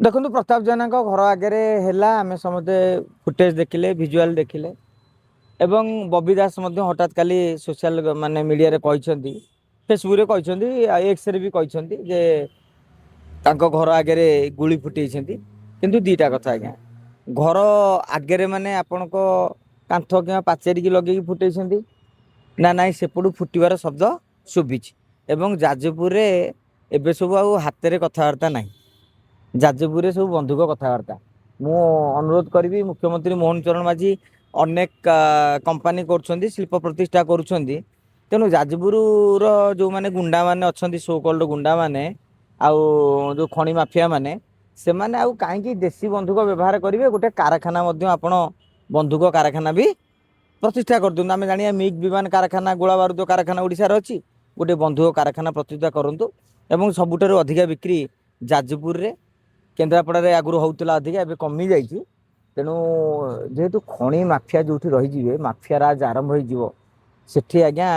देखो प्रताप जेना घर आगे आम समझे फुटेज देखिले भिजुआल देखिले एवं बबी दास हठात काली सोशल माने मीडिया रे कहते फेसबुक रे कहते एक्स रे भी कहते जे तांको घर आगे गुली फुटे किंतु दीटा कथा आज्ञा घर आगे माने आपण को कांथ कि पाचेरी की लगे फुटे ना नाई सेपटू फुटबार शब्द शुभी एवं जाजपुर रे एबे सब हाथ में कथबार्ता नहीं जाजपुर सब बंधुक कथबार्ता मु अनुरोध करी मुख्यमंत्री मोहन चरण माझी अनेक कंपानी कर शिल्प प्रतिष्ठा करुँच तेणु जाजपुर जो मैंने गुंडा मैंने अच्छा सो कल्ड गुंडा मैंने आउ जो खଣି माफिया मैंने से मैंने आउ कहीं देशी बंधुक व्यवहार करेंगे गोटे कारखाना आपण बंधुक कारखाना भी प्रतिष्ठा कर दिखाँ आम जाना मिग विमान कारखाना गोला बारूद कारखाना ओडिशार अच्छी गोटे बंधुक कारखाना प्रतिष्ठा करूँ एवं सबुठारु अधिका बिक्री जाजपुर रे केन्द्रापड़ा आगुरी होता अधिका एवं कमी जाइए तेणु जेहेतु खଣି माफिया जो रही माफिया राज आरंभ हो आज्ञा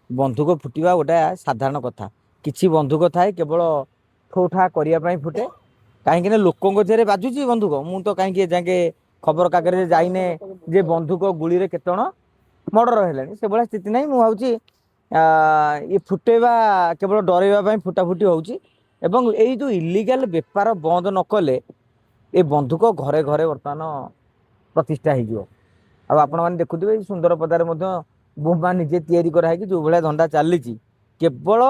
बंधुक फुटवा गोटा साधारण कथा किसी बंधुक थाए केवल ठो ठा करने फुटे कहीं लोकों देहरे बाजुची बंधुक मु तो कहीं जाके खबर कागज जाइने जे बंधुक गुली रे केतण मर्डर है से भाया स्थिति नहीं मुझे ये फुटेवा केवल डरवा फुटाफुटी होची एवं यही जो इलिगाल बेपार बंद न कले ये बंधुक घरे घरे बर्तमान प्रतिष्ठा हो आपण मैंने देखुए सुंदर पदार बोमा निजे तैयारी कराई जो भाया धंदा चली केवल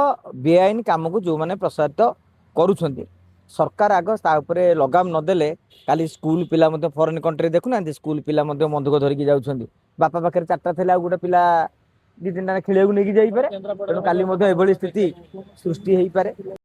बेआईन कम को जो मैंने प्रसारित करुँच सरकार आग ताऊपर लगाम नदेले काली स्कूल पिला फरेन कंट्री देखुना स्कूल पिला बंधुक धरिकी जाऊँच बापा पाखे चार्टा थे गोटे पिला दी तीन खेल नहीं जापे तेणु काली स्थिति सृष्टि हो पारे।